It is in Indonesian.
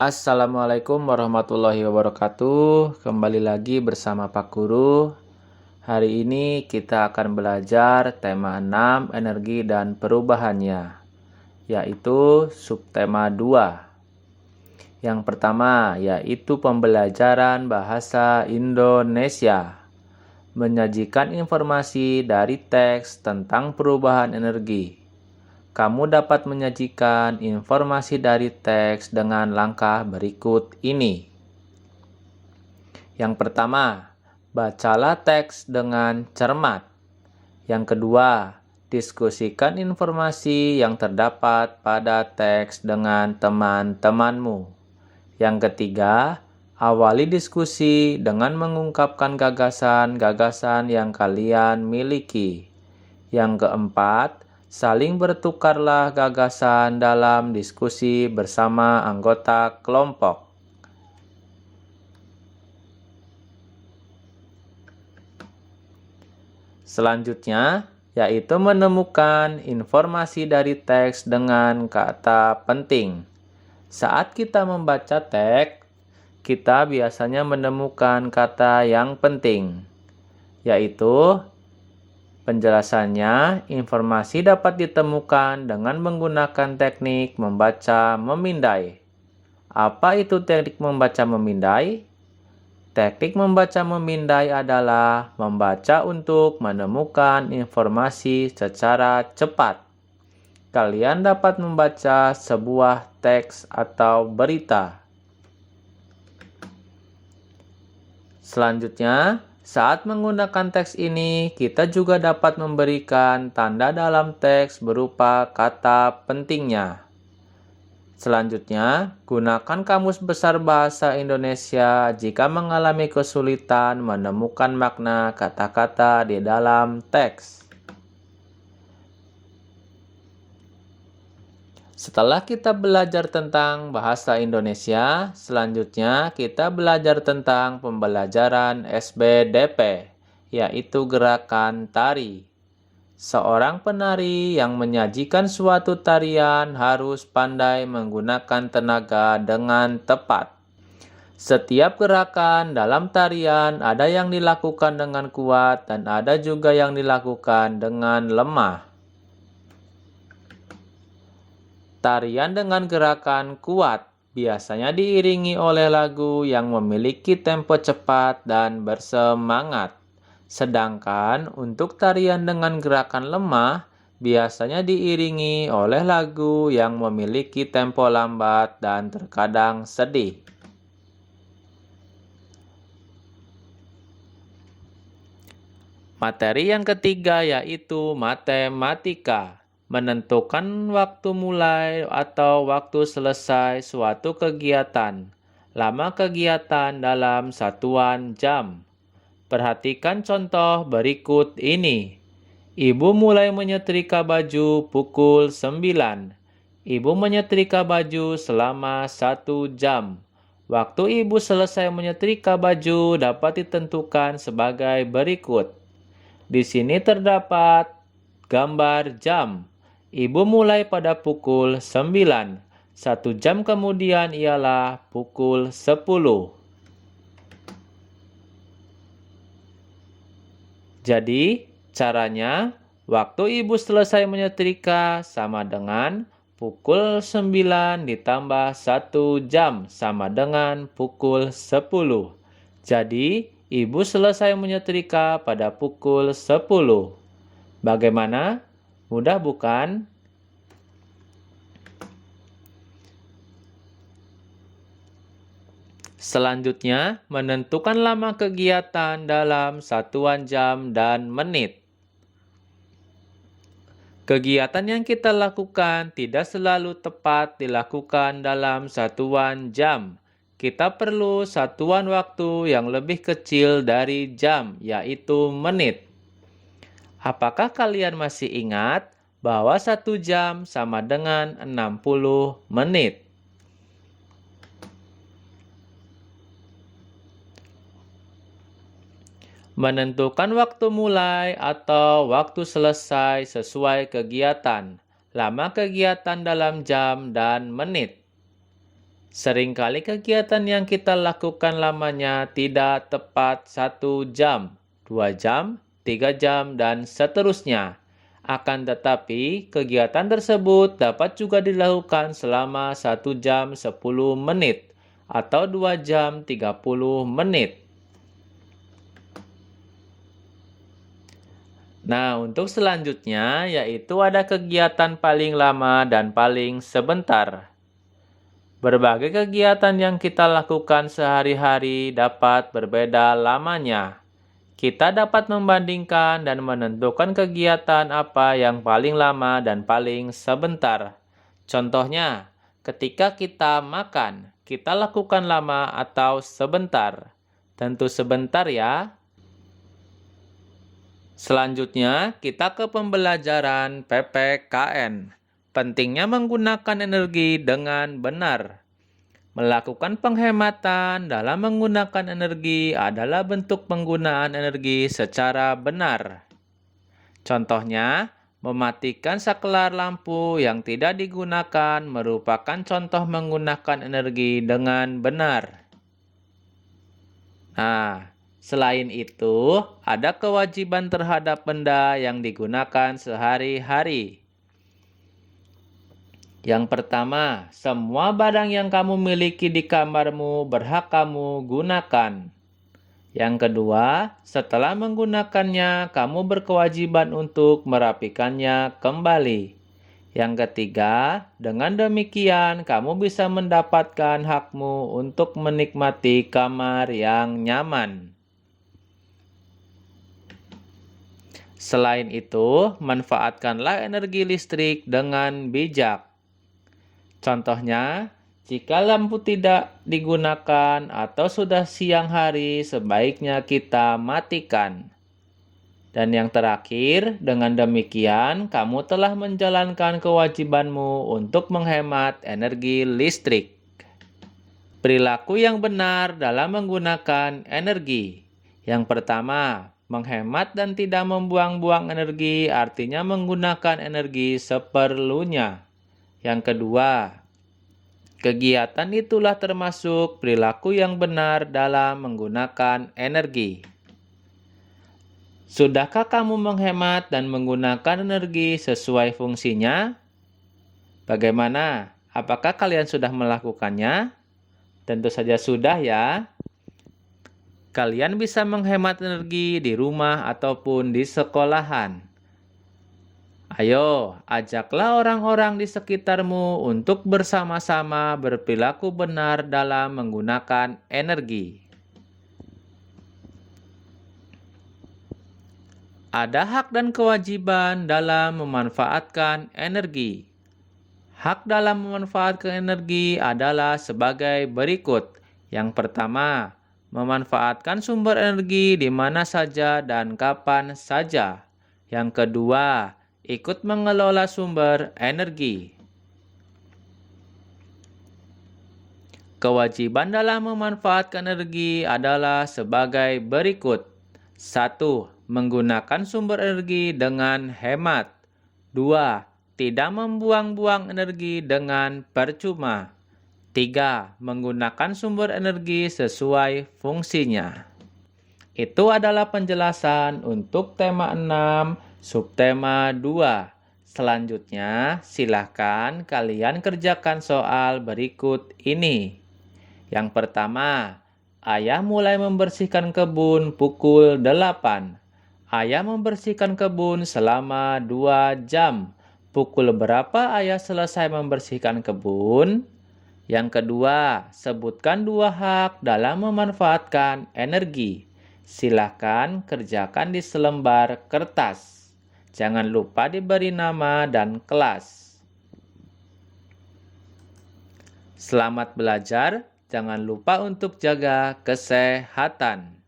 Assalamualaikum warahmatullahi wabarakatuh. Kembali lagi bersama Pak Guru. Hari ini kita akan belajar tema 6 energi dan perubahannya, yaitu subtema 2. Yang pertama yaitu pembelajaran bahasa Indonesia. Menyajikan informasi dari teks tentang perubahan energi. Kamu dapat menyajikan informasi dari teks dengan langkah berikut ini. Yang pertama, bacalah teks dengan cermat. Yang kedua, diskusikan informasi yang terdapat pada teks dengan teman-temanmu. Yang ketiga, awali diskusi dengan mengungkapkan gagasan-gagasan yang kalian miliki. Yang keempat, saling bertukarlah gagasan dalam diskusi bersama anggota kelompok. Selanjutnya, yaitu menemukan informasi dari teks dengan kata penting. Saat kita membaca teks, kita biasanya menemukan kata yang penting, yaitu penjelasannya, informasi dapat ditemukan dengan menggunakan teknik membaca memindai. Apa itu teknik membaca memindai? Teknik membaca memindai adalah membaca untuk menemukan informasi secara cepat. Kalian dapat membaca sebuah teks atau berita. Selanjutnya, saat menggunakan teks ini, kita juga dapat memberikan tanda dalam teks berupa kata pentingnya. Selanjutnya, gunakan Kamus Besar Bahasa Indonesia jika mengalami kesulitan menemukan makna kata-kata di dalam teks. Setelah kita belajar tentang bahasa Indonesia, selanjutnya kita belajar tentang pembelajaran SBDP, yaitu gerakan tari. Seorang penari yang menyajikan suatu tarian harus pandai menggunakan tenaga dengan tepat. Setiap gerakan dalam tarian ada yang dilakukan dengan kuat dan ada juga yang dilakukan dengan lemah. Tarian dengan gerakan kuat biasanya diiringi oleh lagu yang memiliki tempo cepat dan bersemangat. Sedangkan untuk tarian dengan gerakan lemah biasanya diiringi oleh lagu yang memiliki tempo lambat dan terkadang sedih. Materi yang ketiga yaitu matematika. Menentukan waktu mulai atau waktu selesai suatu kegiatan. Lama kegiatan dalam satuan jam. Perhatikan contoh berikut ini. Ibu mulai menyetrika baju pukul 9. Ibu menyetrika baju selama 1 jam. Waktu ibu selesai menyetrika baju dapat ditentukan sebagai berikut. Di sini terdapat gambar jam. Ibu mulai pada pukul 9. 1 jam kemudian ialah pukul 10. Jadi, caranya, waktu ibu selesai menyetrika sama dengan pukul 9 ditambah 1 jam sama dengan pukul 10. Jadi, ibu selesai menyetrika pada pukul 10. Bagaimana? Mudah bukan? Selanjutnya, menentukan lama kegiatan dalam satuan jam dan menit. Kegiatan yang kita lakukan tidak selalu tepat dilakukan dalam satuan jam. Kita perlu satuan waktu yang lebih kecil dari jam, yaitu menit. Apakah kalian masih ingat bahwa 1 jam sama dengan 60 menit? Menentukan waktu mulai atau waktu selesai sesuai kegiatan. Lama kegiatan dalam jam dan menit. Seringkali kegiatan yang kita lakukan lamanya tidak tepat 1 jam, 2 jam, 3 jam, dan seterusnya. Akan tetapi, kegiatan tersebut dapat juga dilakukan selama 1 jam 10 menit atau 2 jam 30 menit. Nah, untuk selanjutnya yaitu ada kegiatan paling lama dan paling sebentar. Berbagai kegiatan yang kita lakukan sehari-hari dapat berbeda lamanya. Kita dapat membandingkan dan menentukan kegiatan apa yang paling lama dan paling sebentar. Contohnya, ketika kita makan, kita lakukan lama atau sebentar. Tentu sebentar ya. Selanjutnya, kita ke pembelajaran PPKN. Pentingnya menggunakan energi dengan benar. Melakukan penghematan dalam menggunakan energi adalah bentuk penggunaan energi secara benar. Contohnya, mematikan saklar lampu yang tidak digunakan merupakan contoh menggunakan energi dengan benar. Nah, selain itu, ada kewajiban terhadap benda yang digunakan sehari-hari. Yang pertama, semua barang yang kamu miliki di kamarmu berhak kamu gunakan. Yang kedua, setelah menggunakannya, kamu berkewajiban untuk merapikannya kembali. Yang ketiga, dengan demikian kamu bisa mendapatkan hakmu untuk menikmati kamar yang nyaman. Selain itu, manfaatkanlah energi listrik dengan bijak. Contohnya, jika lampu tidak digunakan atau sudah siang hari, sebaiknya kita matikan. Dan yang terakhir, dengan demikian kamu telah menjalankan kewajibanmu untuk menghemat energi listrik. Perilaku yang benar dalam menggunakan energi. Yang pertama, menghemat dan tidak membuang-buang energi artinya menggunakan energi seperlunya. Yang kedua, kegiatan itulah termasuk perilaku yang benar dalam menggunakan energi. Sudahkah kamu menghemat dan menggunakan energi sesuai fungsinya? Bagaimana? Apakah kalian sudah melakukannya? Tentu saja sudah ya. Kalian bisa menghemat energi di rumah ataupun di sekolahan. Ayo, ajaklah orang-orang di sekitarmu untuk bersama-sama berperilaku benar dalam menggunakan energi. Ada hak dan kewajiban dalam memanfaatkan energi. Hak dalam memanfaatkan energi adalah sebagai berikut. Yang pertama, memanfaatkan sumber energi di mana saja dan kapan saja. Yang kedua, ikut mengelola sumber energi. Kewajiban dalam memanfaatkan energi adalah sebagai berikut. 1. Menggunakan sumber energi dengan hemat. 2. Tidak membuang-buang energi dengan percuma. 3. Menggunakan sumber energi sesuai fungsinya. Itu adalah penjelasan untuk tema 6, subtema 2. Selanjutnya, silakan kalian kerjakan soal berikut ini. Yang pertama, ayah mulai membersihkan kebun pukul 8. Ayah membersihkan kebun selama 2 jam. Pukul berapa ayah selesai membersihkan kebun? Yang kedua, sebutkan 2 hak dalam memanfaatkan energi. Silakan kerjakan di selembar kertas. Jangan lupa diberi nama dan kelas. Selamat belajar, jangan lupa untuk jaga kesehatan.